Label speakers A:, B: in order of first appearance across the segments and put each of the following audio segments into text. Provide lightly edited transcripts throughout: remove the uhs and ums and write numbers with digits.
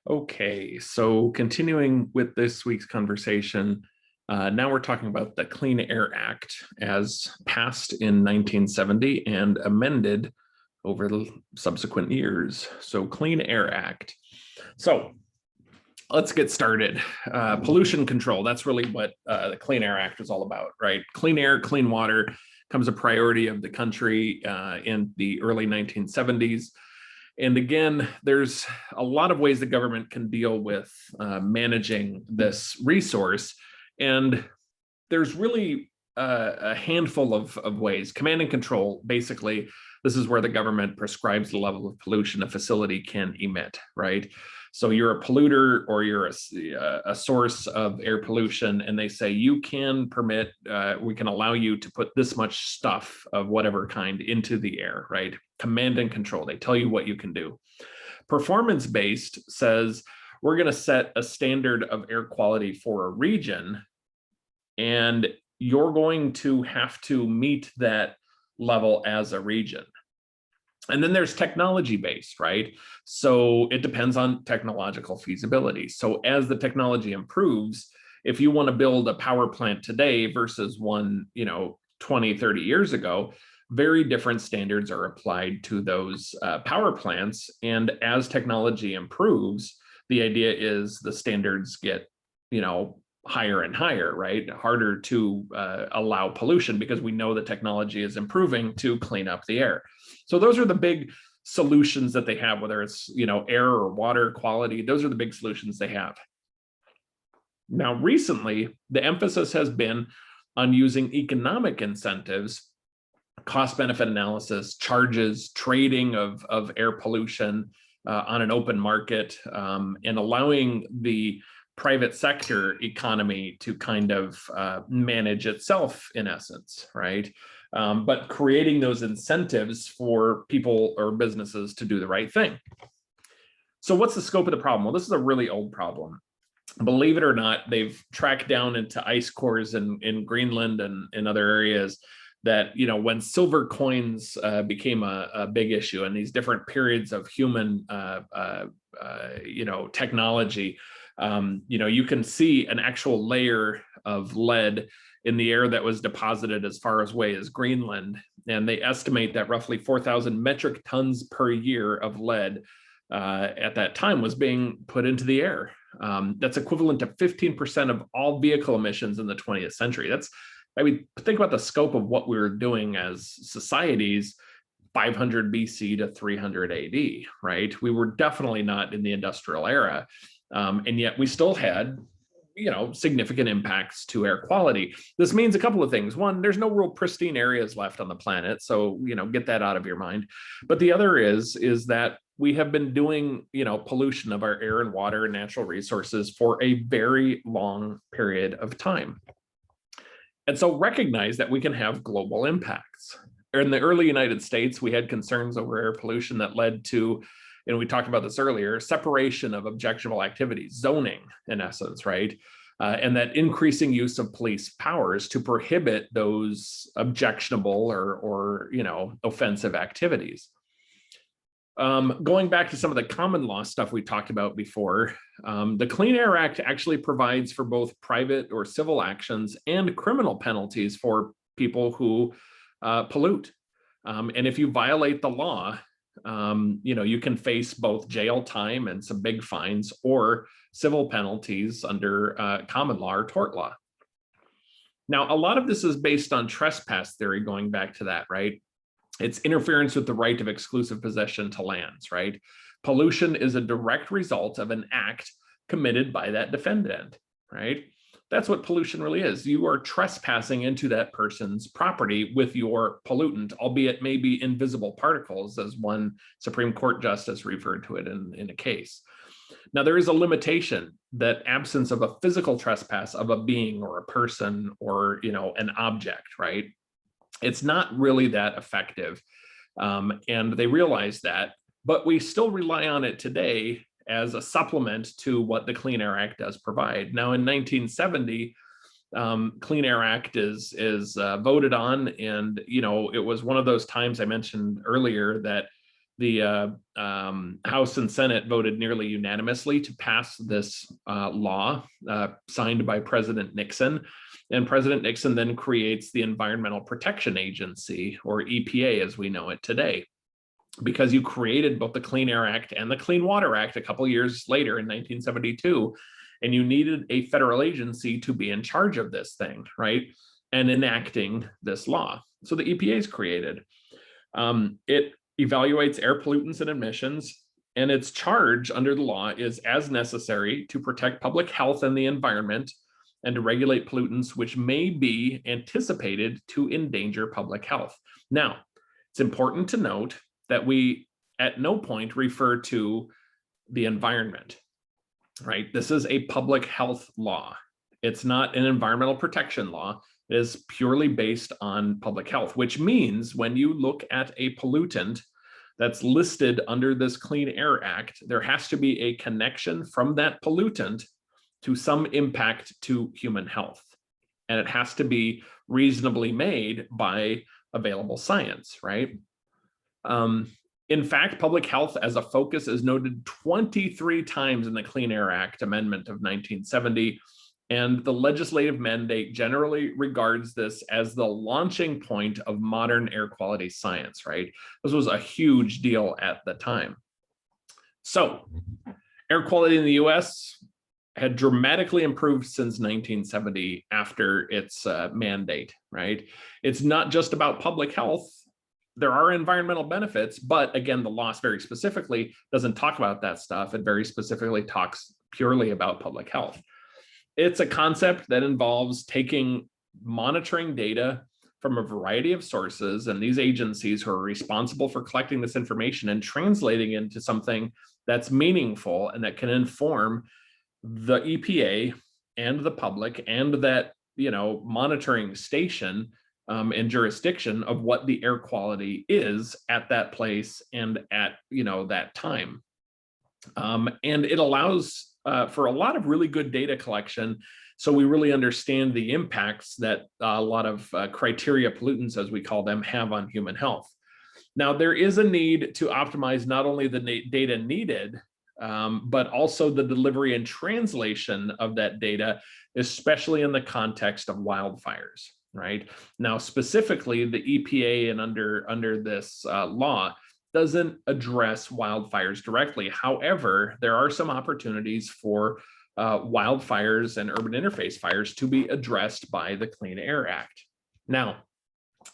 A: Okay, so continuing with this week's conversation, now we're talking about the Clean Air Act as passed in 1970 and amended over the subsequent years. So, Clean Air Act. So, let's get started. Pollution control, that's really what the Clean Air Act is all about, right? Clean air, clean water becomes a priority of the country in the early 1970s. And again, there's a lot of ways the government can deal with managing this resource. And there's really a handful of ways. Command and control, basically, this is where the government prescribes the level of pollution a facility can emit, right? So you're a polluter or you're a source of air pollution, and they say you can permit, we can allow you to put this much stuff of whatever kind into the air, right? Command and control, they tell you what you can do. Performance-based says we're going to set a standard of air quality for a region, and you're going to have to meet that level as a region. And then there's technology based, right? So it depends on technological feasibility. So as the technology improves, if you want to build a power plant today versus one, 20, 30 years ago, very different standards are applied to those power plants. And as technology improves, the idea is the standards get, higher and higher, right? Harder to allow pollution because we know the technology is improving to clean up the air. So those are the big solutions that they have, whether it's, air or water quality, those are the big solutions they have. Now, recently, the emphasis has been on using economic incentives, cost benefit analysis, charges, trading of air pollution on an open market, and allowing the private sector economy to kind of manage itself in essence, right? But creating those incentives for people or businesses to do the right thing. So what's the scope of the problem? Well, this is a really old problem. Believe it or not, they've tracked down into ice cores in Greenland and in other areas that, when silver coins became a big issue and these different periods of human, technology, you can see an actual layer of lead in the air that was deposited as far away as Greenland. And they estimate that roughly 4,000 metric tons per year of lead at that time was being put into the air. That's equivalent to 15% of all vehicle emissions in the 20th century. Think about the scope of what we were doing as societies 500 BC to 300 AD, right? We were definitely not in the industrial era. And yet we still had, significant impacts to air quality. This means a couple of things. One, there's no real pristine areas left on the planet. So, get that out of your mind. But the other is that we have been doing, pollution of our air and water and natural resources for a very long period of time. And so recognize that we can have global impacts. In the early United States, we had concerns over air pollution that led to, and we talked about this earlier, separation of objectionable activities, zoning in essence, right? And that increasing use of police powers to prohibit those objectionable or offensive activities. Going back to some of the common law stuff we talked about before, the Clean Air Act actually provides for both private or civil actions and criminal penalties for people who pollute. And if you violate the law, you can face both jail time and some big fines or civil penalties under common law or tort law. Now, a lot of this is based on trespass theory, going back to that, right? It's interference with the right of exclusive possession to lands, right? Pollution is a direct result of an act committed by that defendant, right? That's what pollution really is. You are trespassing into that person's property with your pollutant, albeit maybe invisible particles, as one Supreme Court justice referred to it in a case. Now, there is a limitation that absence of a physical trespass of a being or a person or, an object, right? It's not really that effective. And they realize that, but we still rely on it today as a supplement to what the Clean Air Act does provide. Now, in 1970, Clean Air Act is voted on, and it was one of those times I mentioned earlier that House and Senate voted nearly unanimously to pass this law signed by President Nixon. And President Nixon then creates the Environmental Protection Agency, or EPA as we know it today, because you created both the Clean Air Act and the Clean Water Act a couple years later in 1972, and you needed a federal agency to be in charge of this thing, right? And enacting this law. So the EPA is created. It evaluates air pollutants and emissions, and its charge under the law is as necessary to protect public health and the environment and to regulate pollutants which may be anticipated to endanger public health. Now, it's important to note that we at no point refer to the environment, right? This is a public health law. It's not an environmental protection law. It is purely based on public health, which means when you look at a pollutant that's listed under this Clean Air Act, there has to be a connection from that pollutant to some impact to human health. And it has to be reasonably made by available science, right? In fact, public health as a focus is noted 23 times in the Clean Air Act Amendment of 1970. And the legislative mandate generally regards this as the launching point of modern air quality science, right? This was a huge deal at the time. So air quality in the US had dramatically improved since 1970 after its mandate, right? It's not just about public health. There are environmental benefits, but again, the law very specifically doesn't talk about that stuff. It very specifically talks purely about public health. It's a concept that involves taking monitoring data from a variety of sources and these agencies who are responsible for collecting this information and translating into something that's meaningful and that can inform the EPA and the public and that, monitoring station and jurisdiction of what the air quality is at that place and at, that time. And it allows for a lot of really good data collection. So we really understand the impacts that a lot of criteria pollutants, as we call them, have on human health. Now, there is a need to optimize not only the data needed, but also the delivery and translation of that data, especially in the context of wildfires, right? Now, specifically, the EPA and under this law doesn't address wildfires directly. However, there are some opportunities for wildfires and urban interface fires to be addressed by the Clean Air Act. Now,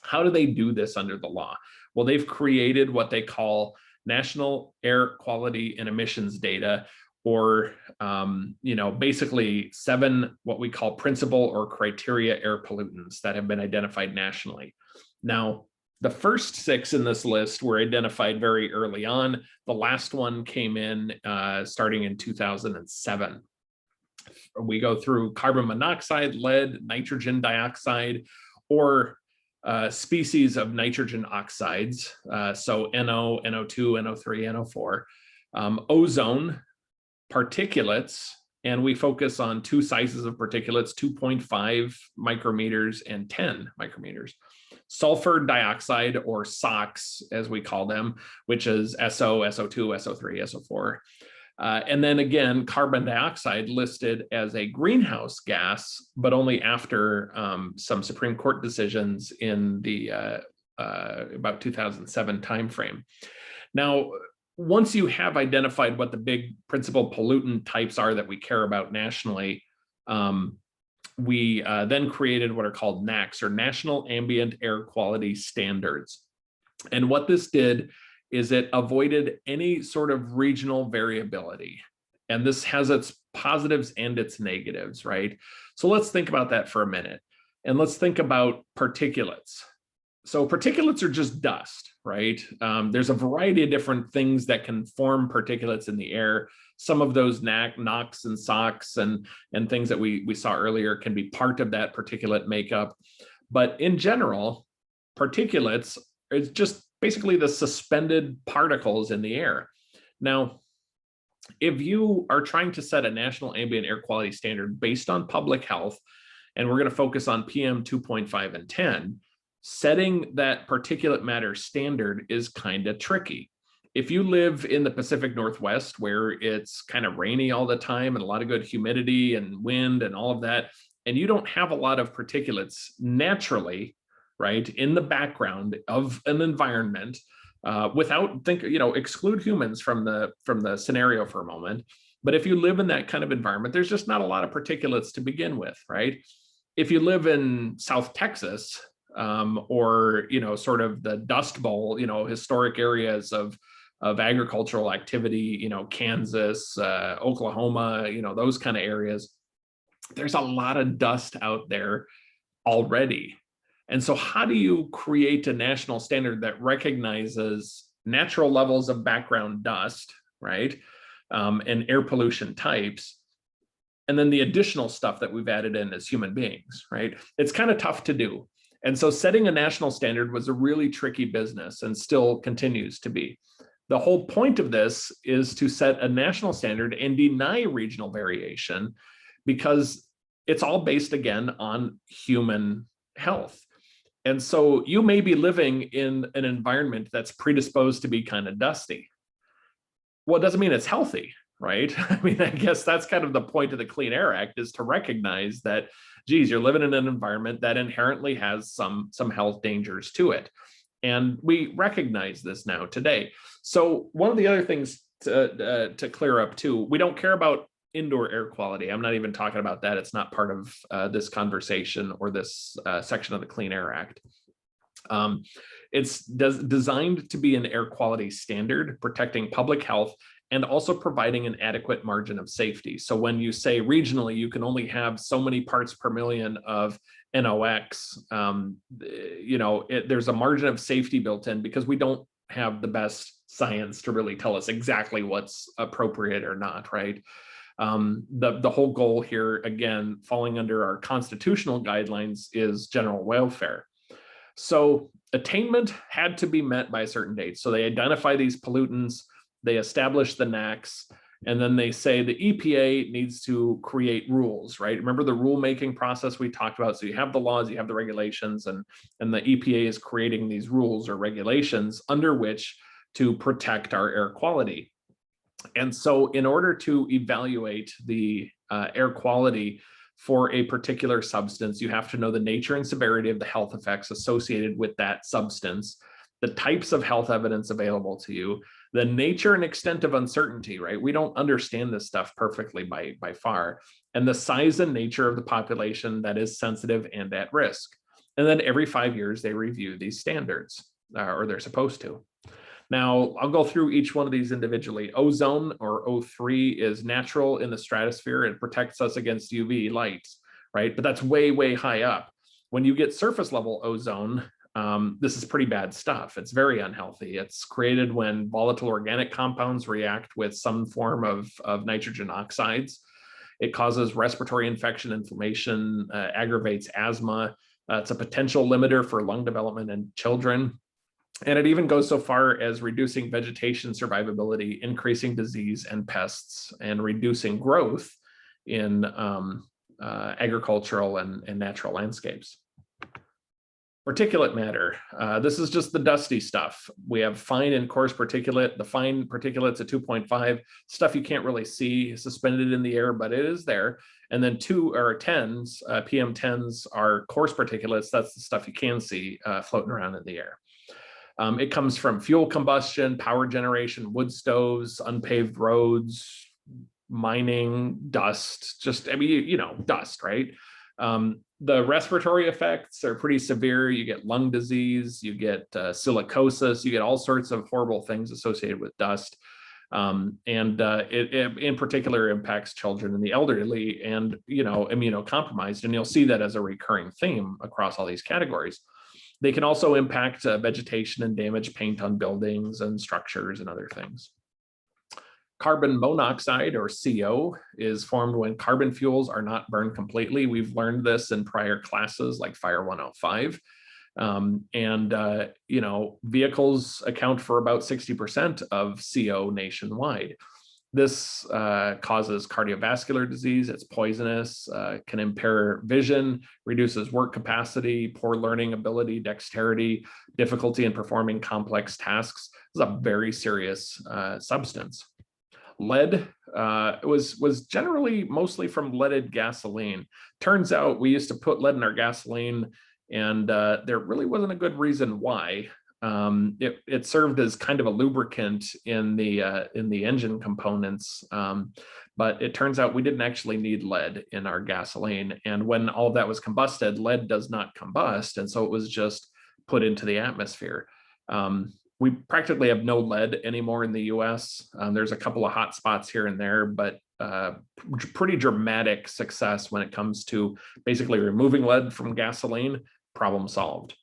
A: how do they do this under the law? Well, they've created what they call National Air Quality and Emissions Data, or basically 7 what we call principal or criteria air pollutants that have been identified nationally. Now, the first 6 in this list were identified very early on. The last one came in starting in 2007. We go through carbon monoxide, lead, nitrogen dioxide, or species of nitrogen oxides. So NO, NO2, NO3, NO4, ozone, particulates, and we focus on 2 sizes of particulates, 2.5 micrometers and 10 micrometers. Sulfur dioxide, or SOx, as we call them, which is SO, SO2, SO3, SO4. And then again, carbon dioxide listed as a greenhouse gas, but only after some Supreme Court decisions in the about 2007 timeframe. Now, once you have identified what the big principal pollutant types are that we care about nationally, we then created what are called NAAQS, or National Ambient Air Quality Standards. And what this did is it avoided any sort of regional variability. And this has its positives and its negatives, right? So let's think about that for a minute. And let's think about particulates. So particulates are just dust, right? There's a variety of different things that can form particulates in the air. Some of those NOx and SOx and things that we saw earlier can be part of that particulate makeup. But in general, particulates is just basically the suspended particles in the air. Now, if you are trying to set a national ambient air quality standard based on public health, and we're going to focus on PM 2.5 and 10, setting that particulate matter standard is kind of tricky, If you live in the Pacific Northwest, where it's kind of rainy all the time and a lot of good humidity and wind and all of that, and you don't have a lot of particulates naturally, right, in the background of an environment, exclude humans from the scenario for a moment. But if you live in that kind of environment, there's just not a lot of particulates to begin with, right? If you live in South Texas, or sort of the Dust Bowl, historic areas of agricultural activity, Kansas, Oklahoma, those kind of areas, there's a lot of dust out there already. And so how do you create a national standard that recognizes natural levels of background dust, right? And air pollution types, and then the additional stuff that we've added in as human beings, right? It's kind of tough to do. And so setting a national standard was a really tricky business and still continues to be. The whole point of this is to set a national standard and deny regional variation, because it's all based, again, on human health. And so you may be living in an environment that's predisposed to be kind of dusty. Well, it doesn't mean it's healthy, right? I mean, I guess that's kind of the point of the Clean Air Act, is to recognize that, geez, you're living in an environment that inherently has some health dangers to it. And we recognize this now today. So one of the other things to clear up too, we don't care about indoor air quality. I'm not even talking about that. It's not part of this conversation or this section of the Clean Air Act. It's designed to be an air quality standard, protecting public health and also providing an adequate margin of safety. So when you say regionally, you can only have so many parts per million of NOx, there's a margin of safety built in, because we don't have the best science to really tell us exactly what's appropriate or not, right? The whole goal here, again, falling under our constitutional guidelines, is general welfare. So attainment had to be met by a certain date. So they identify these pollutants, they establish the NAAQS, and then they say the EPA needs to create rules, right? Remember the rulemaking process we talked about? So you have the laws, you have the regulations, and the EPA is creating these rules or regulations under which to protect our air quality. And so in order to evaluate the air quality for a particular substance, you have to know the nature and severity of the health effects associated with that substance, the types of health evidence available to you, the nature and extent of uncertainty, right? We don't understand this stuff perfectly by far, and the size and nature of the population that is sensitive and at risk. And then every 5 years, they review these standards, or they're supposed to. Now, I'll go through each one of these individually. Ozone, or O3, is natural in the stratosphere. It protects us against UV light, right? But that's way, way high up. When you get surface level ozone, this is pretty bad stuff. It's very unhealthy. It's created when volatile organic compounds react with some form of nitrogen oxides. It causes respiratory infection, inflammation, aggravates asthma. It's a potential limiter for lung development in children. And it even goes so far as reducing vegetation survivability, increasing disease and pests, and reducing growth in agricultural and natural landscapes. Particulate matter. This is just the dusty stuff. We have fine and coarse particulate. The fine particulate's at 2.5, stuff you can't really see suspended in the air, but it is there. And then PM10s are coarse particulates. That's the stuff you can see floating around in the air. It comes from fuel combustion, power generation, wood stoves, unpaved roads, mining, dust, dust, right? The respiratory effects are pretty severe. You get lung disease, you get silicosis, you get all sorts of horrible things associated with dust. It in particular impacts children and the elderly and, immunocompromised. And you'll see that as a recurring theme across all these categories. They can also impact vegetation and damage paint on buildings and structures and other things. Carbon monoxide, or CO, is formed when carbon fuels are not burned completely. We've learned this in prior classes like Fire 105. Vehicles account for about 60% of CO nationwide. This causes cardiovascular disease. It's poisonous, can impair vision, reduces work capacity, poor learning ability, dexterity, difficulty in performing complex tasks. This is a very serious substance. Lead was generally mostly from leaded gasoline. Turns out we used to put lead in our gasoline, and there really wasn't a good reason why. It served as kind of a lubricant in the engine components, but it turns out we didn't actually need lead in our gasoline. And when all of that was combusted, lead does not combust, and so it was just put into the atmosphere. We practically have no lead anymore in the US. There's a couple of hot spots here and there, but pretty dramatic success when it comes to basically removing lead from gasoline. Problem solved.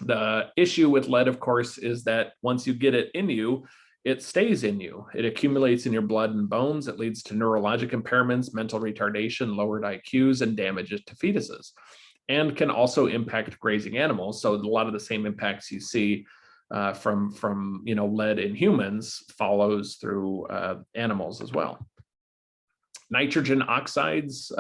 A: The issue with lead, of course, is that once you get it in you, it stays in you. It accumulates in your blood and bones. It leads to neurologic impairments, mental retardation, lowered IQs, and damages to fetuses, and can also impact grazing animals. So a lot of the same impacts you see from lead in humans follows through animals as well. Nitrogen oxides,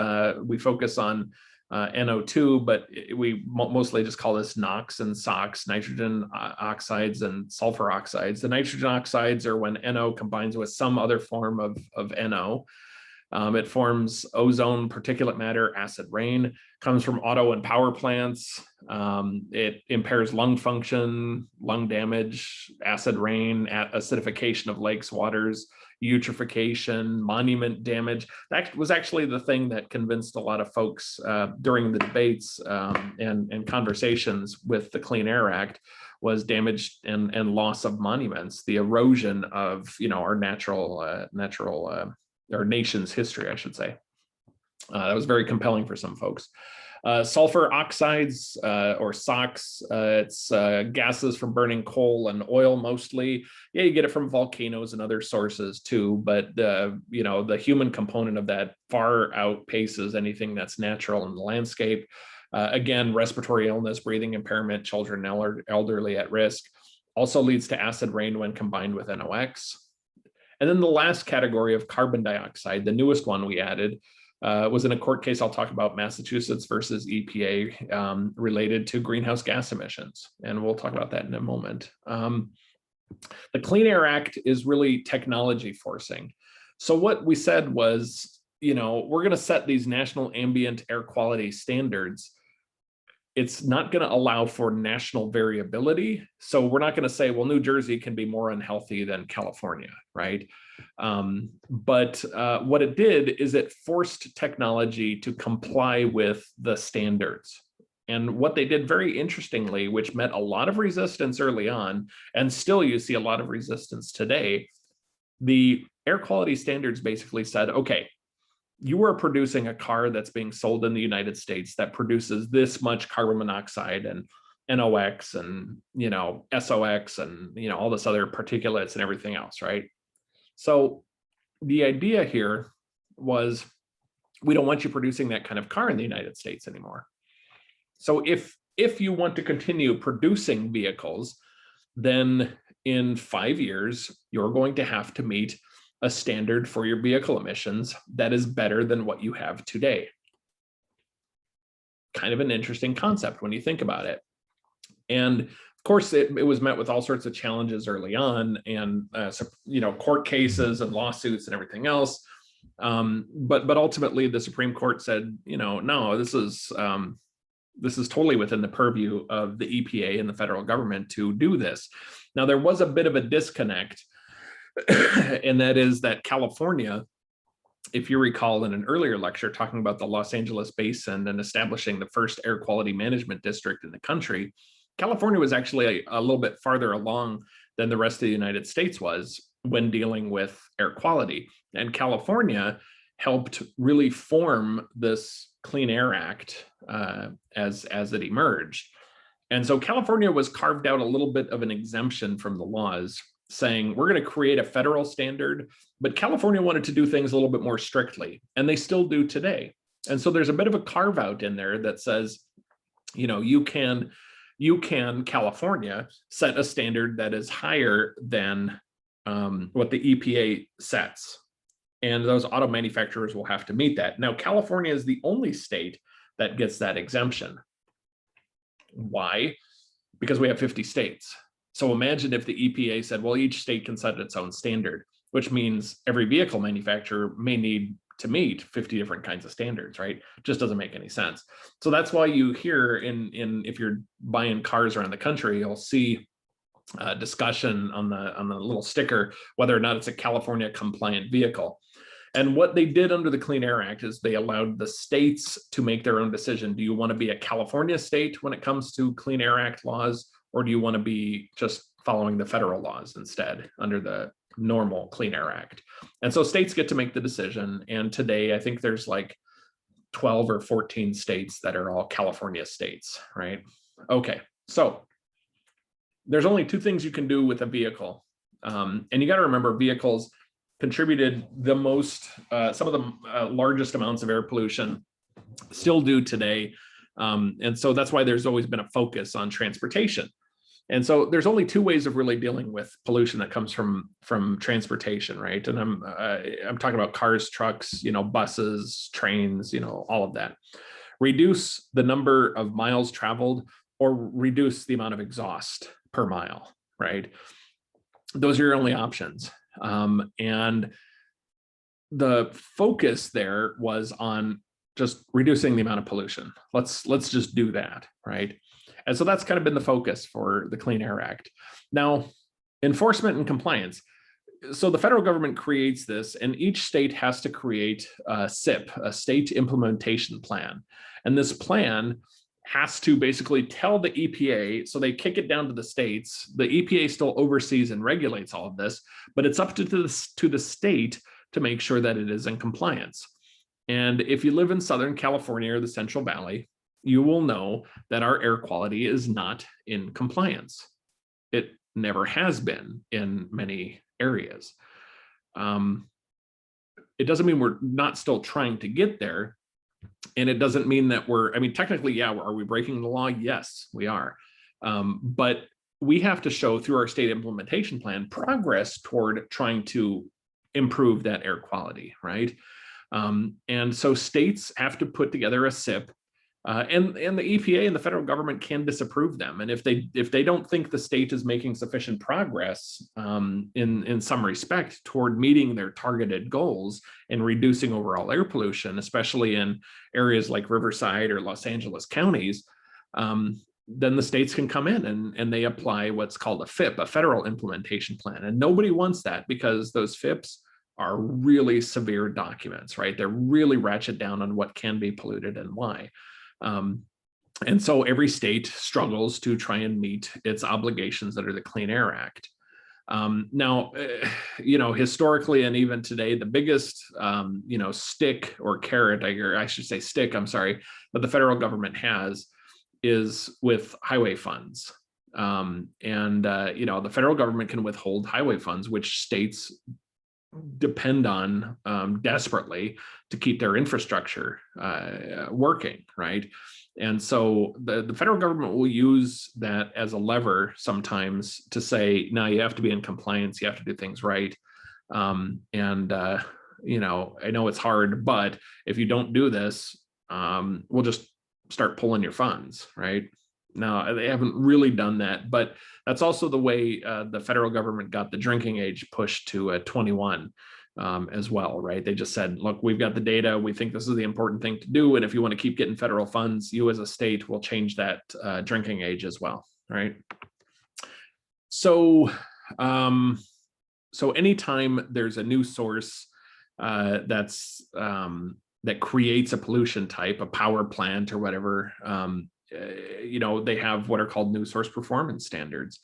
A: we focus on NO2, but we mostly just call this NOx and SOx, nitrogen oxides and sulfur oxides. The nitrogen oxides are when NO combines with some other form of NO. It forms ozone, particulate matter, acid rain, comes from auto and power plants. It impairs lung function, lung damage, acid rain, acidification of lakes, waters, eutrophication, monument damage. That was actually the thing that convinced a lot of folks during the debates and conversations with the Clean Air Act, was damage and loss of monuments, the erosion of our our nation's history, I should say. That was very compelling for some folks. Sulfur oxides, or SOx, it's gases from burning coal and oil mostly. Yeah, you get it from volcanoes and other sources too, but the human component of that far outpaces anything that's natural in the landscape. Again, respiratory illness, breathing impairment, children and elderly at risk. Also leads to acid rain when combined with NOx. And then the last category of carbon dioxide, the newest one we added, was in a court case I'll talk about, Massachusetts versus EPA, related to greenhouse gas emissions. And we'll talk about that in a moment. The Clean Air Act is really technology forcing. So what we said was, we're going to set these national ambient air quality standards. It's not going to allow for national variability. So we're not going to say, well, New Jersey can be more unhealthy than California, right? But what it did is it forced technology to comply with the standards. And what they did very interestingly, which met a lot of resistance early on, and still you see a lot of resistance today, the air quality standards basically said, okay, you are producing a car that's being sold in the United States that produces this much carbon monoxide and NOx and SOx and all this other particulates and everything else, right? So the idea here was, we don't want you producing that kind of car in the United States anymore. So if you want to continue producing vehicles, then in 5 years, you're going to have to meet a standard for your vehicle emissions that is better than what you have today. Kind of an interesting concept when you think about it. And of course, it was met with all sorts of challenges early on, and court cases and lawsuits and everything else. But ultimately, the Supreme Court said, no, this is totally within the purview of the EPA and the federal government to do this. Now, there was a bit of a disconnect, and that is that California, if you recall in an earlier lecture talking about the Los Angeles Basin and establishing the first air quality management district in the country, California was actually a little bit farther along than the rest of the United States was when dealing with air quality. And California helped really form this Clean Air Act as it emerged. And so California was carved out a little bit of an exemption from the laws, saying we're going to create a federal standard, but California wanted to do things a little bit more strictly, and they still do today. And so there's a bit of a carve out in there that says, you can, California, set a standard that is higher than what the EPA sets. And those auto manufacturers will have to meet that. Now, California is the only state that gets that exemption. Why? Because we have 50 states. So imagine if the EPA said, well, each state can set its own standard, which means every vehicle manufacturer may need to meet 50 different kinds of standards, right? It just doesn't make any sense. So that's why you hear if you're buying cars around the country, you'll see discussion on the little sticker, whether or not it's a California compliant vehicle. And what they did under the Clean Air Act is they allowed the states to make their own decision. Do you want to be a California state when it comes to Clean Air Act laws, or do you want to be just following the federal laws instead under the normal Clean Air Act? And so states get to make the decision. And today, I think there's like 12 or 14 states that are all California states, right? Okay, so there's only two things you can do with a vehicle. And you got to remember, vehicles contributed the most, some of the largest amounts of air pollution, still do today. And so that's why there's always been a focus on transportation. And so there's only two ways of really dealing with pollution that comes from transportation, right? And I'm talking about cars, trucks, buses, trains, all of that. Reduce the number of miles traveled or reduce the amount of exhaust per mile, right? Those are your only options. And the focus there was on just reducing the amount of pollution. Let's just do that, right? And so that's kind of been the focus for the Clean Air Act. Now, enforcement and compliance. So the federal government creates this, and each state has to create a SIP, a state implementation plan. And this plan has to basically tell the EPA, so they kick it down to the states. The EPA still oversees and regulates all of this, but it's up to the state to make sure that it is in compliance. And if you live in Southern California or the Central Valley, you will know that our air quality is not in compliance. It never has been in many areas. It doesn't mean we're not still trying to get there. And it doesn't mean that technically, yeah, are we breaking the law? Yes, we are. But we have to show through our state implementation plan progress toward trying to improve that air quality, right? And so states have to put together a SIP, and the EPA and the federal government can disapprove them. And if they don't think the state is making sufficient progress in some respect toward meeting their targeted goals and reducing overall air pollution, especially in areas like Riverside or Los Angeles counties, then the states can come in and they apply what's called a FIP, a federal implementation plan. And nobody wants that, because those FIPs are really severe documents, right? They're really ratchet down on what can be polluted and why. And so every state struggles to try and meet its obligations under the Clean Air Act. Now, historically and even today, the biggest, stick or carrot, I should say stick, I'm sorry, that the federal government has is with highway funds. The federal government can withhold highway funds, which states depend on desperately to keep their infrastructure working, right? And so the federal government will use that as a lever sometimes to say, now you have to be in compliance, you have to do things right. I know it's hard, but if you don't do this, we'll just start pulling your funds, right? Now, they haven't really done that, but that's also the way the federal government got the drinking age pushed to 21 as well, right? They just said, look, we've got the data. We think this is the important thing to do. And if you want to keep getting federal funds, you as a state will change that drinking age as well, right? So, anytime there's a new source that creates a pollution type, a power plant or whatever, they have what are called new source performance standards.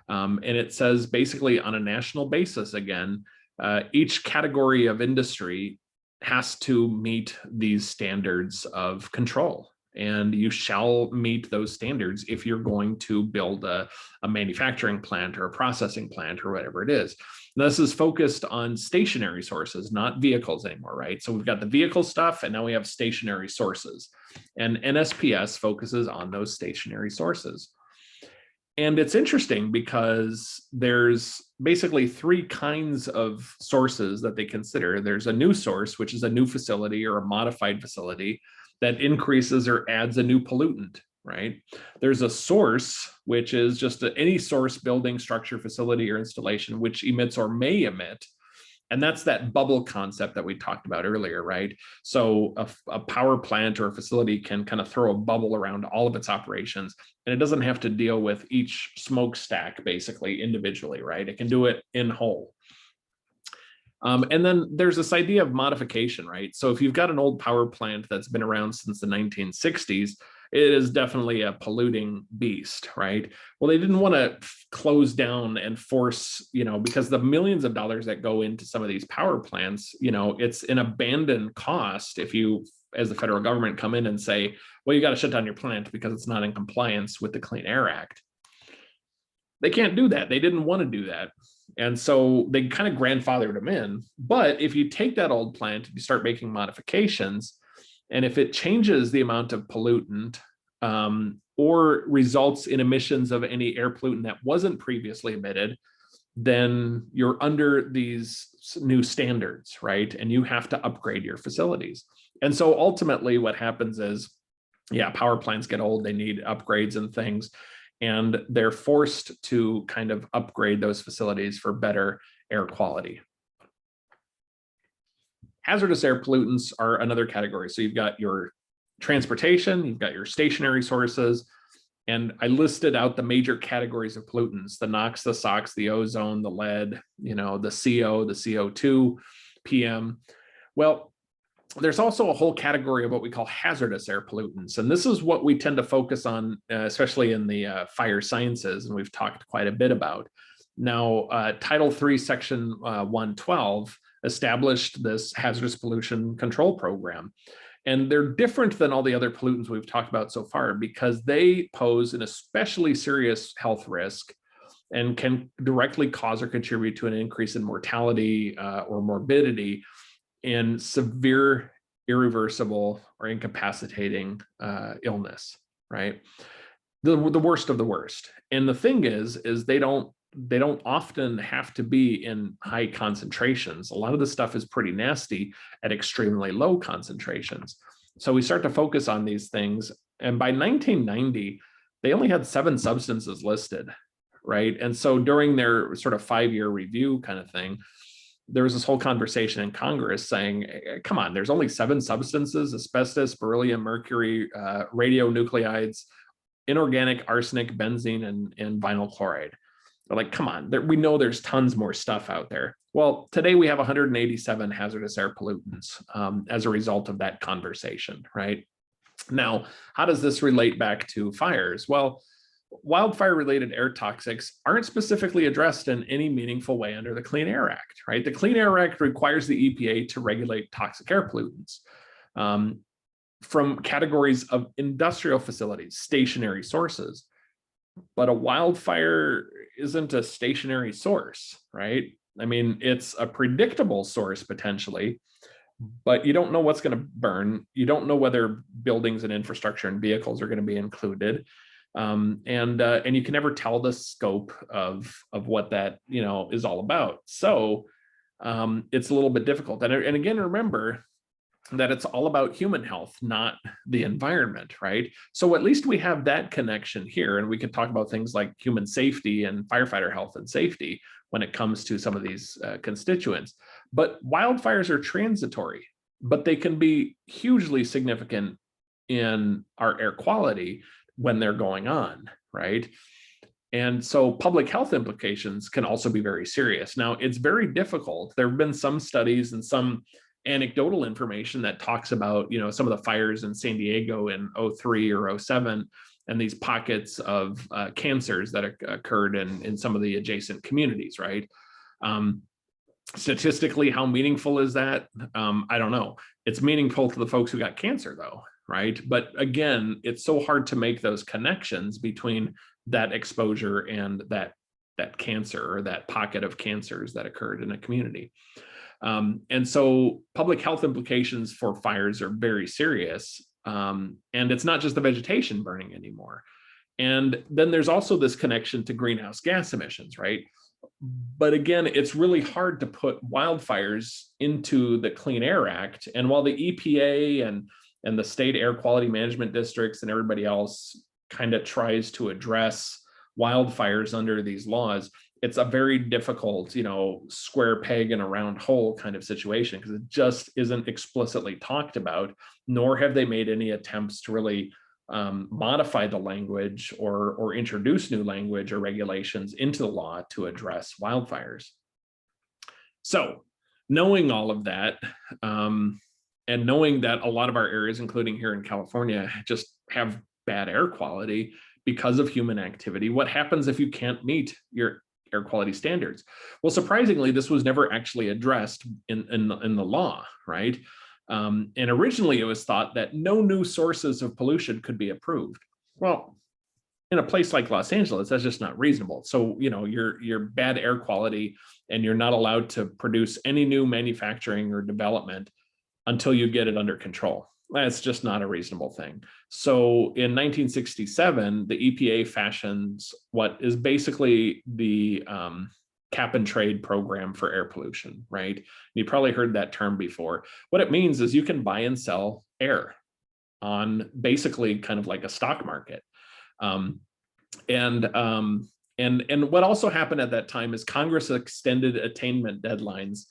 A: And it says basically on a national basis, again, each category of industry has to meet these standards of control. And you shall meet those standards if you're going to build a manufacturing plant or a processing plant or whatever it is. Now, this is focused on stationary sources, not vehicles anymore, right? So we've got the vehicle stuff, and now we have stationary sources. And NSPS focuses on those stationary sources. And it's interesting because there's basically three kinds of sources that they consider. There's a new source, which is a new facility or a modified facility that increases or adds a new pollutant, right? There's a source, which is just any source, building, structure, facility, or installation, which emits or may emit. And that's that bubble concept that we talked about earlier, right? So a power plant or a facility can kind of throw a bubble around all of its operations, and it doesn't have to deal with each smokestack basically individually, right? It can do it in whole. And then there's this idea of modification, right? So if you've got an old power plant that's been around since the 1960s, it is definitely a polluting beast, right? Well, they didn't want to close down and force, because the millions of dollars that go into some of these power plants, it's an abandoned cost if you, as the federal government, come in and say, well, you got to shut down your plant because it's not in compliance with the Clean Air Act. They can't do that. They didn't want to do that. And so they kind of grandfathered them in. But if you take that old plant, you start making modifications, and if it changes the amount of pollutant or results in emissions of any air pollutant that wasn't previously emitted, then you're under these new standards, right? And you have to upgrade your facilities. And so ultimately what happens is, power plants get old, they need upgrades and things, and they're forced to kind of upgrade those facilities for better air quality. Hazardous air pollutants are another category. So you've got your transportation, you've got your stationary sources, and I listed out the major categories of pollutants: the NOx, the SOx, the ozone, the lead, the CO, the CO2, PM. Well, there's also a whole category of what we call hazardous air pollutants. And this is what we tend to focus on, especially in the fire sciences, and we've talked quite a bit about. Now, Title III, Section 112 established this hazardous pollution control program. And they're different than all the other pollutants we've talked about so far because they pose an especially serious health risk and can directly cause or contribute to an increase in mortality or morbidity in severe, irreversible, or incapacitating illness, right? The worst of the worst. And the thing is they don't often have to be in high concentrations. A lot of the stuff is pretty nasty at extremely low concentrations. So we start to focus on these things. And by 1990, they only had 7 substances listed, right? And so during their sort of 5-year review kind of thing, there was this whole conversation in Congress saying, come on, there's only 7 substances: asbestos, beryllium, mercury, radionuclides, inorganic arsenic, benzene, and vinyl chloride. They're like, come on, we know there's tons more stuff out there. Well, today we have 187 hazardous air pollutants as a result of that conversation, right? Now, how does this relate back to fires? Well, wildfire-related air toxics aren't specifically addressed in any meaningful way under the Clean Air Act, right? The Clean Air Act requires the EPA to regulate toxic air pollutants from categories of industrial facilities, stationary sources. But a wildfire isn't a stationary source, right? I mean, it's a predictable source potentially, but you don't know what's going to burn. You don't know whether buildings and infrastructure and vehicles are going to be included. And you can never tell the scope of what that is all about. So it's a little bit difficult. And again, remember that it's all about human health, not the environment, right? So at least we have that connection here, and we can talk about things like human safety and firefighter health and safety when it comes to some of these constituents. But wildfires are transitory, but they can be hugely significant in our air quality when they're going on, right? And so public health implications can also be very serious. Now, it's very difficult. There have been some studies and some anecdotal information that talks about, some of the fires in San Diego in 03 or 07 and these pockets of cancers that occurred in some of the adjacent communities, right? Statistically, how meaningful is that? I don't know. It's meaningful to the folks who got cancer though, right? But again, it's so hard to make those connections between that exposure and that cancer or that pocket of cancers that occurred in a community. And so public health implications for fires are very serious. And it's not just the vegetation burning anymore. And then there's also this connection to greenhouse gas emissions, right? But again, it's really hard to put wildfires into the Clean Air Act. And while the EPA and the state air quality management districts and everybody else kind of tries to address wildfires under these laws, it's a very difficult, square peg in a round hole kind of situation, because it just isn't explicitly talked about, nor have they made any attempts to really modify the language or introduce new language or regulations into the law to address wildfires. So knowing all of that, and knowing that a lot of our areas, including here in California, just have bad air quality because of human activity, what happens if you can't meet your air quality standards? Well, surprisingly, this was never actually addressed in the law, right? And originally it was thought that no new sources of pollution could be approved. Well, in a place like Los Angeles, that's just not reasonable. So, you're bad air quality and you're not allowed to produce any new manufacturing or development until you get it under control. That's just not a reasonable thing. So in 1967, the EPA fashions what is basically the cap and trade program for air pollution, right? You probably heard that term before. What it means is you can buy and sell air on basically kind of like a stock market. And what also happened at that time is Congress extended attainment deadlines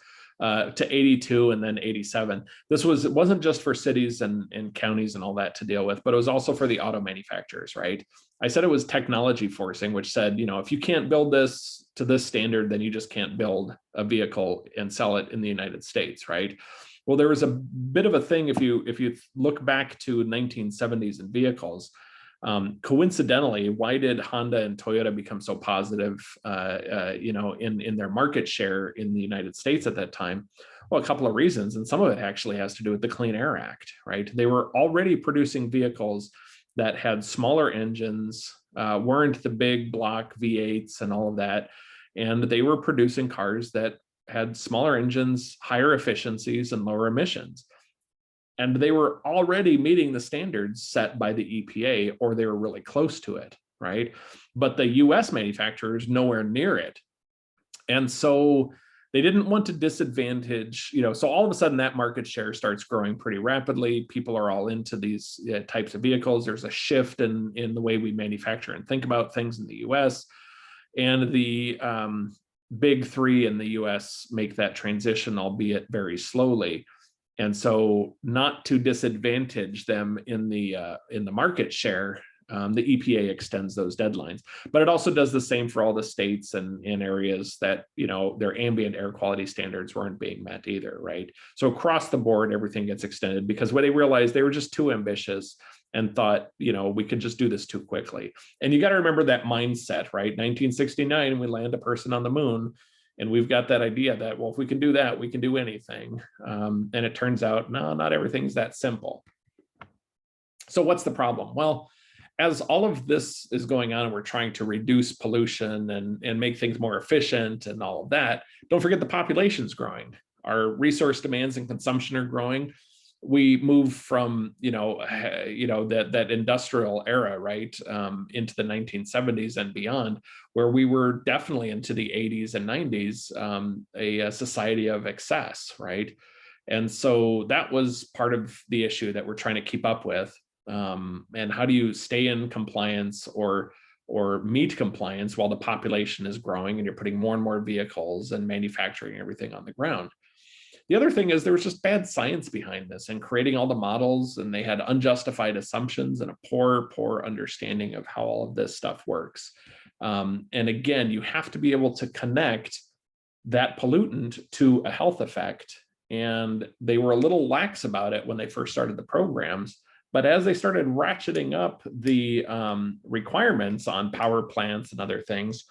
A: to 82 and then 87. It wasn't just for cities and counties and all that to deal with, but it was also for the auto manufacturers, right? I said it was technology forcing, which said, if you can't build this to this standard, then you just can't build a vehicle and sell it in the United States, right? Well, there was a bit of a thing if you look back to 1970s and vehicles. Coincidentally, why did Honda and Toyota become so positive, in their market share in the United States at that time? Well, a couple of reasons, and some of it actually has to do with the Clean Air Act, right? They were already producing vehicles that had smaller engines, weren't the big block V8s and all of that, and they were producing cars that had smaller engines, higher efficiencies, and lower emissions. And they were already meeting the standards set by the EPA, or they were really close to it, right? But the US manufacturers nowhere near it. And so they didn't want to disadvantage, so all of a sudden that market share starts growing pretty rapidly. People are all into these types of vehicles. There's a shift in the way we manufacture and think about things in the US. And the big three in the US make that transition, albeit very slowly. And so, not to disadvantage them in the market share, the EPA extends those deadlines. But it also does the same for all the states and in areas that their ambient air quality standards weren't being met either, right? So across the board, everything gets extended because when they realized they were just too ambitious and thought, we could just do this too quickly. And you got to remember that mindset, right? 1969, we land a person on the moon. And we've got that idea that, well, if we can do that, we can do anything. And it turns out, no, not everything's that simple. So what's the problem? Well, as all of this is going on, and we're trying to reduce pollution and make things more efficient and all of that, don't forget the population's growing. Our resource demands and consumption are growing. We move from, that industrial era, right, into the 1970s and beyond, where we were definitely into the 80s and 90s, a society of excess, right? And so that was part of the issue that we're trying to keep up with. And how do you stay in compliance or meet compliance while the population is growing and you're putting more and more vehicles and manufacturing everything on the ground? The other thing is there was just bad science behind this and creating all the models, and they had unjustified assumptions and a poor understanding of how all of this stuff works. And again, you have to be able to connect that pollutant to a health effect. And they were a little lax about it when they first started the programs. But as they started ratcheting up the requirements on power plants and other things,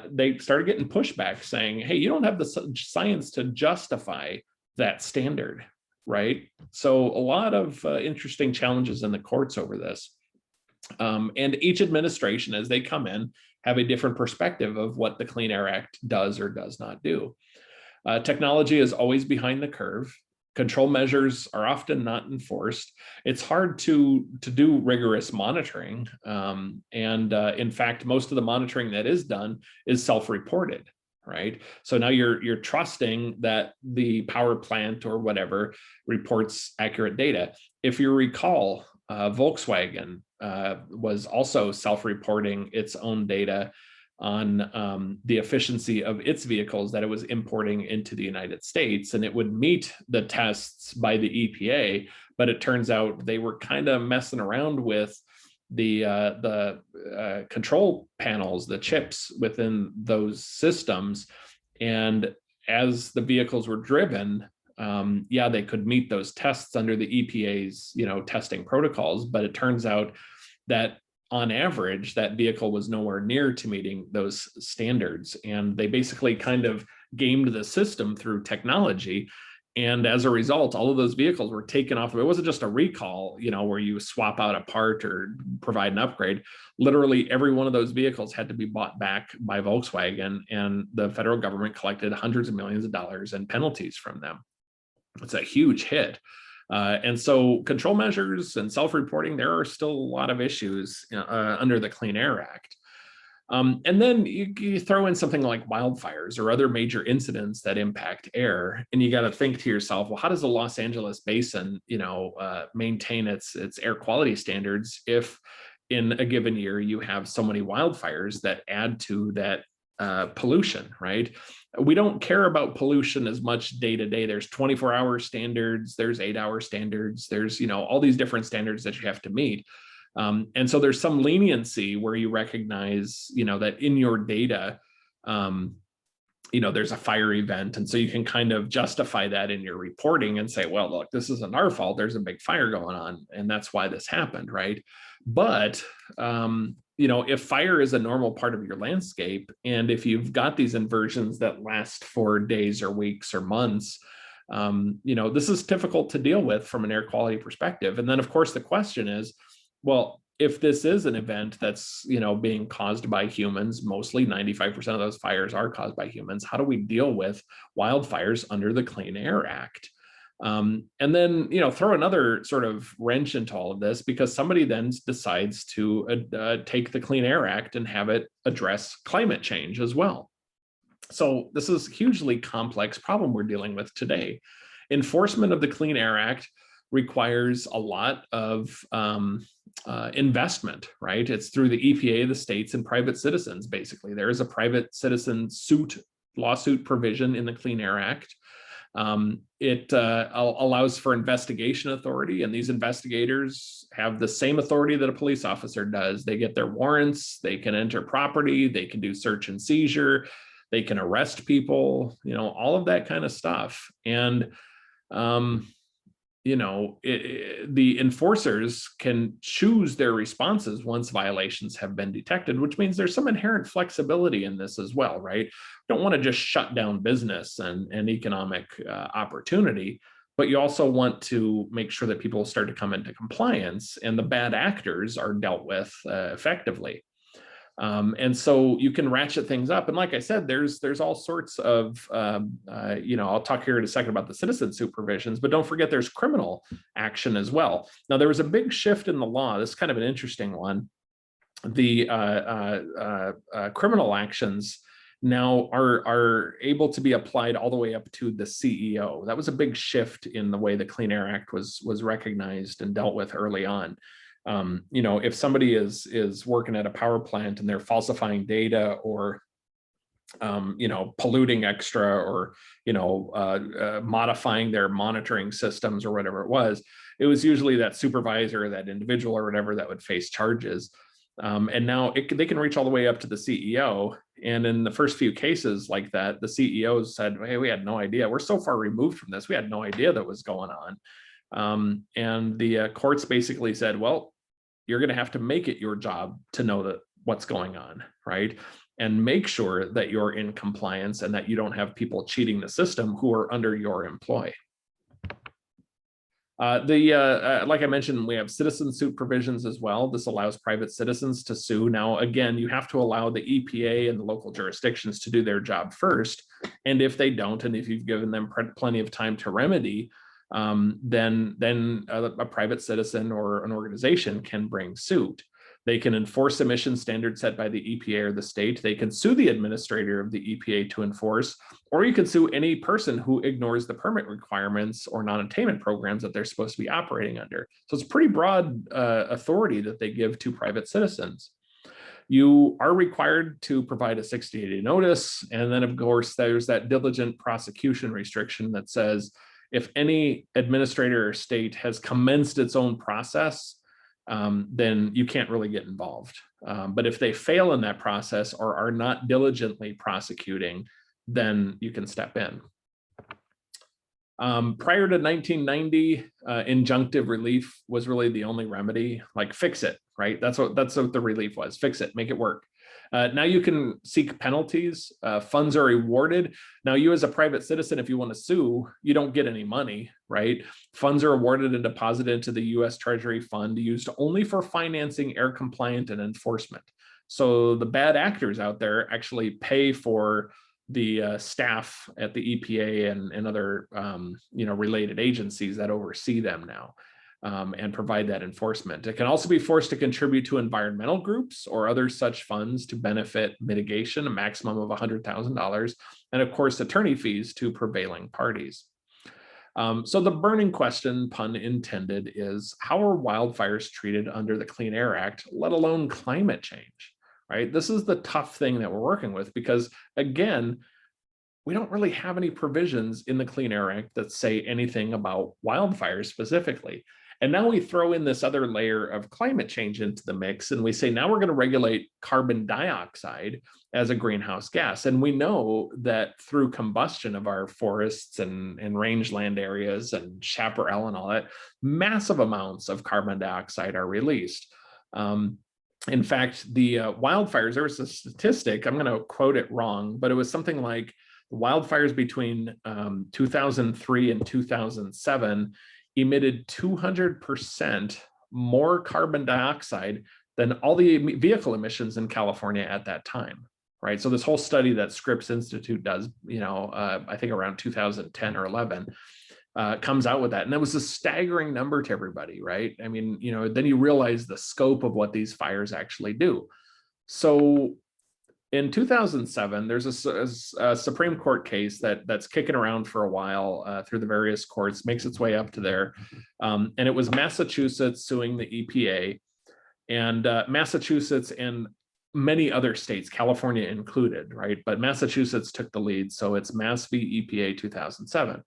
A: they started getting pushback saying, hey, you don't have the science to justify that standard, right? So a lot of interesting challenges in the courts over this. And each administration, as they come in, have a different perspective of what the Clean Air Act does or does not do. Technology is always behind the curve. Control measures are often not enforced. It's hard to do rigorous monitoring. In fact, most of the monitoring that is done is self-reported, right? So now you're trusting that the power plant or whatever reports accurate data. If you recall, Volkswagen was also self-reporting its own data on the efficiency of its vehicles that it was importing into the United States, and it would meet the tests by the EPA, but it turns out they were kind of messing around with the control panels, the chips within those systems, and as the vehicles were driven, yeah, they could meet those tests under the EPA's testing protocols, but it turns out that on average, that vehicle was nowhere near to meeting those standards. And they basically kind of gamed the system through technology. And as a result, all of those vehicles were taken off. It wasn't just a recall, where you swap out a part or provide an upgrade. Literally every one of those vehicles had to be bought back by Volkswagen, and the federal government collected hundreds of millions of dollars in penalties from them. It's a huge hit. And so control measures and self-reporting, there are still a lot of issues under the Clean Air Act. And then you throw in something like wildfires or other major incidents that impact air, and you got to think to yourself, well, how does the Los Angeles basin, maintain its air quality standards if in a given year you have so many wildfires that add to that pollution, right? We don't care about pollution as much day to day. There's 24-hour standards, there's 8-hour standards, there's all these different standards that you have to meet. And so there's some leniency where you recognize, that in your data, there's a fire event. And so you can kind of justify that in your reporting and say, well, look, this isn't our fault. There's a big fire going on, and that's why this happened, right? But, if fire is a normal part of your landscape, and if you've got these inversions that last for days or weeks or months, this is difficult to deal with from an air quality perspective. And then, of course, the question is, well, if this is an event that's, being caused by humans, mostly 95% of those fires are caused by humans, how do we deal with wildfires under the Clean Air Act? And then, throw another sort of wrench into all of this, because somebody then decides to take the Clean Air Act and have it address climate change as well. So this is a hugely complex problem we're dealing with today. Enforcement of the Clean Air Act requires a lot of investment, right? It's through the EPA, the states, and private citizens, basically. There is a private citizen lawsuit provision in the Clean Air Act. It allows for investigation authority, and these investigators have the same authority that a police officer does. They get their warrants, they can enter property, they can do search and seizure, they can arrest people, all of that kind of stuff. And the enforcers can choose their responses once violations have been detected, which means there's some inherent flexibility in this as well, right? Don't want to just shut down business and economic opportunity, but you also want to make sure that people start to come into compliance and the bad actors are dealt with effectively. And so you can ratchet things up. And like I said, there's all sorts of, I'll talk here in a second about the citizen supervisions, but don't forget there's criminal action as well. Now, there was a big shift in the law. This is kind of an interesting one. The criminal actions now are able to be applied all the way up to the CEO. That was a big shift in the way the Clean Air Act was recognized and dealt with early on. If somebody is working at a power plant and they're falsifying data or, polluting extra or, modifying their monitoring systems or whatever it was usually that supervisor, that individual or whatever that would face charges. And now they can reach all the way up to the CEO. And in the first few cases like that, the CEOs said, hey, we had no idea. We're so far removed from this. We had no idea that was going on. And the courts basically said, well, you're going to have to make it your job to know what's going on, right? And make sure that you're in compliance and that you don't have people cheating the system who are under your employ. Like I mentioned, we have citizen suit provisions as well. This allows private citizens to sue. Now, again, you have to allow the EPA and the local jurisdictions to do their job first. And if they don't, and if you've given them plenty of time to remedy, then a private citizen or an organization can bring suit. They can enforce emission standards set by the EPA or the state. They can sue the administrator of the EPA to enforce, or you can sue any person who ignores the permit requirements or non-attainment programs that they're supposed to be operating under. So it's pretty broad authority that they give to private citizens. You are required to provide a 60-day notice. And then, of course, there's that diligent prosecution restriction that says if any administrator or state has commenced its own process, then you can't really get involved. But if they fail in that process or are not diligently prosecuting, then you can step in. Prior to 1990, injunctive relief was really the only remedy, like fix it, right? That's what the relief was, fix it, make it work. Now you can seek penalties, funds are rewarded. Now you as a private citizen, if you want to sue, you don't get any money, right? Funds are awarded and deposited into the US Treasury Fund used only for financing air compliant and enforcement. So the bad actors out there actually pay for the staff at the EPA and other related agencies that oversee them now. And provide that enforcement. It can also be forced to contribute to environmental groups or other such funds to benefit mitigation, a maximum of $100,000, and of course, attorney fees to prevailing parties. So the burning question, pun intended, is how are wildfires treated under the Clean Air Act, let alone climate change, right? This is the tough thing that we're working with because, again, we don't really have any provisions in the Clean Air Act that say anything about wildfires specifically. And now we throw in this other layer of climate change into the mix, and we say, now we're going to regulate carbon dioxide as a greenhouse gas. And we know that through combustion of our forests and rangeland areas and chaparral and all that, massive amounts of carbon dioxide are released. In fact, the wildfires, there was a statistic, I'm going to quote it wrong, but it was something like wildfires between 2003 and 2007 emitted 200% more carbon dioxide than all the vehicle emissions in California at that time, right? So this whole study that Scripps Institute does, I think around 2010 or 11, comes out with that. And that was a staggering number to everybody, right? I mean, then you realize the scope of what these fires actually do. So in 2007, there's a Supreme Court case that's kicking around for a while through the various courts, makes its way up to there. And it was Massachusetts suing the EPA, and Massachusetts and many other states, California included, right? But Massachusetts took the lead. So it's Mass v. EPA 2007.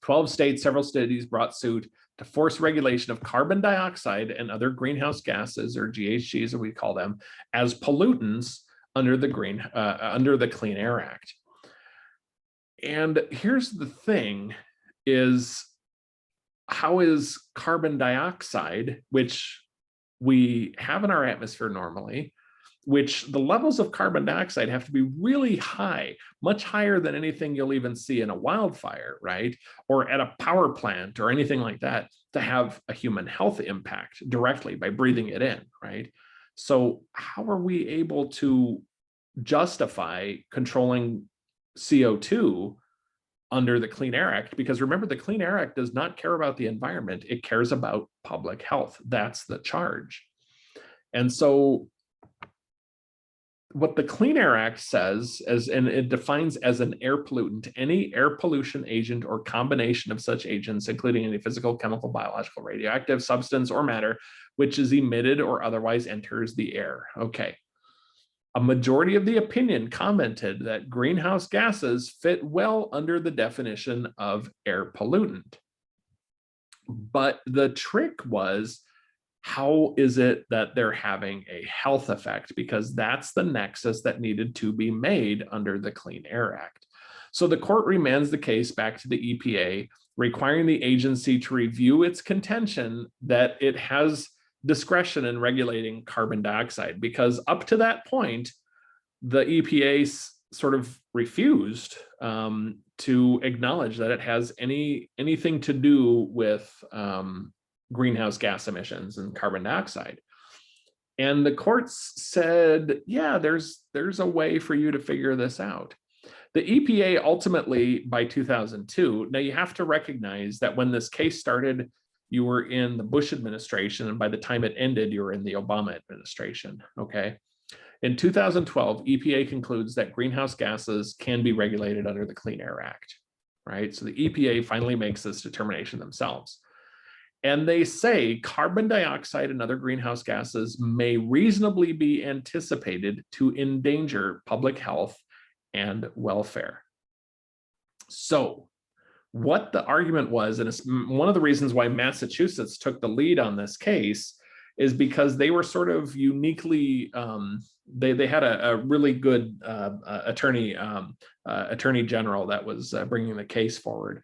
A: 12 states, several cities brought suit to force regulation of carbon dioxide and other greenhouse gases, or GHGs as we call them, as pollutants under the Clean Air Act. And here's the thing is, how is carbon dioxide, which we have in our atmosphere normally, which the levels of carbon dioxide have to be really high, much higher than anything you'll even see in a wildfire, right? Or at a power plant or anything like that, to have a human health impact directly by breathing it in, right? So how are we able to justify controlling CO2 under the Clean Air Act? Because remember, the Clean Air Act does not care about the environment. It cares about public health. That's the charge. And so what the Clean Air Act says, and it defines as an air pollutant, any air pollution agent or combination of such agents, including any physical, chemical, biological, radioactive substance or matter, which is emitted or otherwise enters the air. Okay. A majority of the opinion commented that greenhouse gases fit well under the definition of air pollutant. But the trick was, how is it that they're having a health effect? Because that's the nexus that needed to be made under the Clean Air Act. So the court remands the case back to the EPA, requiring the agency to review its contention that it has discretion in regulating carbon dioxide, because up to that point, the EPA sort of refused to acknowledge that it has anything to do with greenhouse gas emissions and carbon dioxide. And the courts said, yeah, there's a way for you to figure this out. The EPA ultimately, by 2002, now you have to recognize that when this case started, you were in the Bush administration, and by the time it ended, you were in the Obama administration, okay? In 2012, EPA concludes that greenhouse gases can be regulated under the Clean Air Act, right? So the EPA finally makes this determination themselves. And they say carbon dioxide and other greenhouse gases may reasonably be anticipated to endanger public health and welfare. So what the argument was, and it's one of the reasons why Massachusetts took the lead on this case, is because they were sort of uniquely, they had a really good attorney general that was bringing the case forward,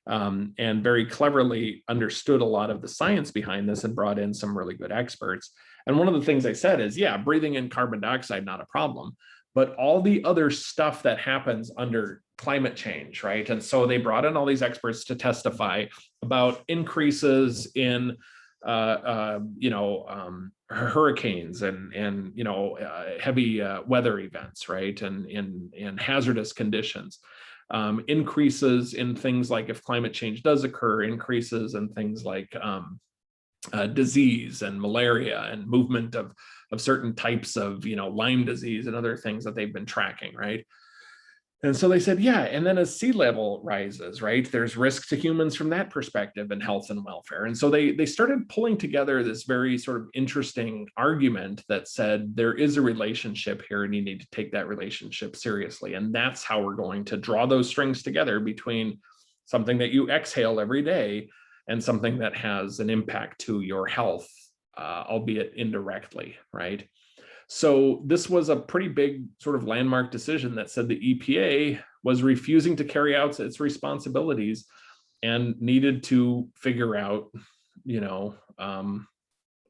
A: and very cleverly understood a lot of the science behind this and brought in some really good experts. And one of the things they said is, yeah, breathing in carbon dioxide, not a problem, but all the other stuff that happens under climate change, right? And so they brought in all these experts to testify about increases in hurricanes and heavy weather events, right? And in hazardous conditions, increases in things like, if climate change does occur, increases in things like disease and malaria and movement of certain types of, Lyme disease and other things that they've been tracking, right? And so they said, yeah, and then as sea level rises, right, there's risk to humans from that perspective and health and welfare. And so they started pulling together this very sort of interesting argument that said there is a relationship here and you need to take that relationship seriously. And that's how we're going to draw those strings together between something that you exhale every day and something that has an impact to your health, albeit indirectly, right? So this was a pretty big sort of landmark decision that said the EPA was refusing to carry out its responsibilities and needed to figure out,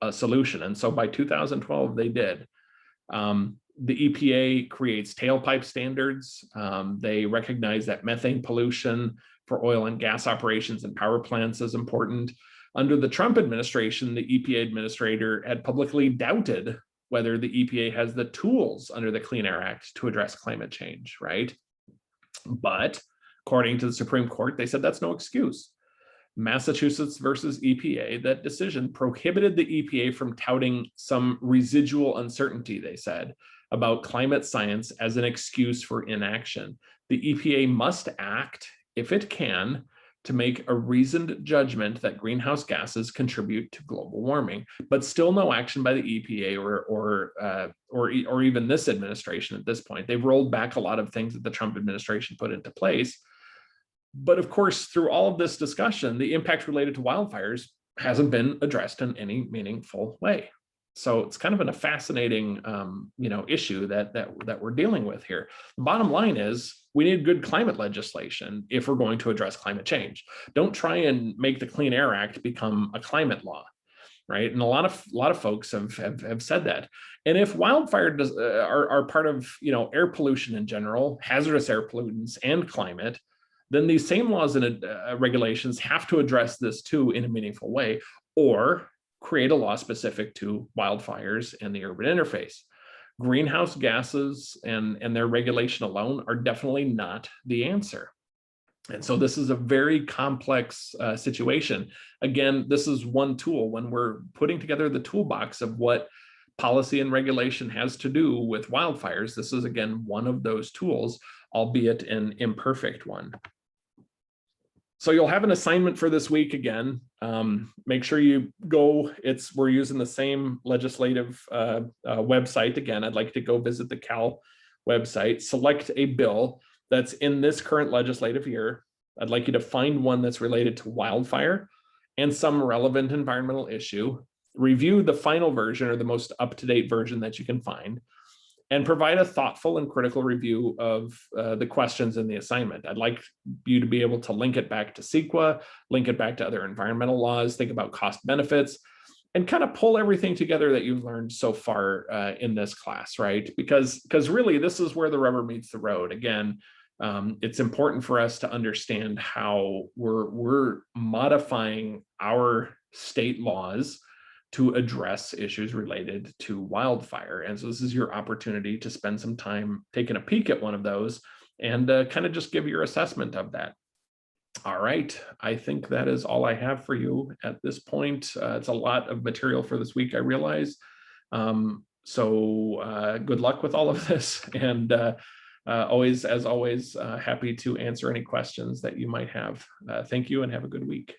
A: a solution. And so by 2012, they did. The EPA creates tailpipe standards. They recognize that methane pollution for oil and gas operations and power plants is important. Under the Trump administration, the EPA administrator had publicly doubted whether the EPA has the tools under the Clean Air Act to address climate change, right? But according to the Supreme Court, they said that's no excuse. Massachusetts versus EPA, that decision prohibited the EPA from touting some residual uncertainty, they said, about climate science as an excuse for inaction. The EPA must act, if it can, to make a reasoned judgment that greenhouse gases contribute to global warming, but still no action by the EPA or even this administration at this point. They've rolled back a lot of things that the Trump administration put into place. But of course, through all of this discussion, the impact related to wildfires hasn't been addressed in any meaningful way. So it's kind of a fascinating, issue that we're dealing with here. The bottom line is we need good climate legislation if we're going to address climate change. Don't try and make the Clean Air Act become a climate law, right? And a lot of folks have said that. And if wildfires are part of air pollution in general, hazardous air pollutants, and climate, then these same laws and regulations have to address this too in a meaningful way, or create a law specific to wildfires and the urban interface. Greenhouse gases and their regulation alone are definitely not the answer. And so this is a very complex situation. Again, this is one tool when we're putting together the toolbox of what policy and regulation has to do with wildfires. This is, again, one of those tools, albeit an imperfect one. So you'll have an assignment for this week again. Make sure you go, we're using the same legislative website. Again, I'd like to go visit the Cal website, select a bill that's in this current legislative year. I'd like you to find one that's related to wildfire and some relevant environmental issue. Review the final version or the most up-to-date version that you can find, and provide a thoughtful and critical review of the questions in the assignment. I'd like you to be able to link it back to CEQA, link it back to other environmental laws, think about cost benefits, and kind of pull everything together that you've learned so far in this class, right? Because really this is where the rubber meets the road. Again, it's important for us to understand how we're modifying our state laws to address issues related to wildfire. And so this is your opportunity to spend some time taking a peek at one of those and kind of just give your assessment of that. All right, I think that is all I have for you at this point. It's a lot of material for this week, I realize. So good luck with all of this, and as always, happy to answer any questions that you might have. Thank you and have a good week.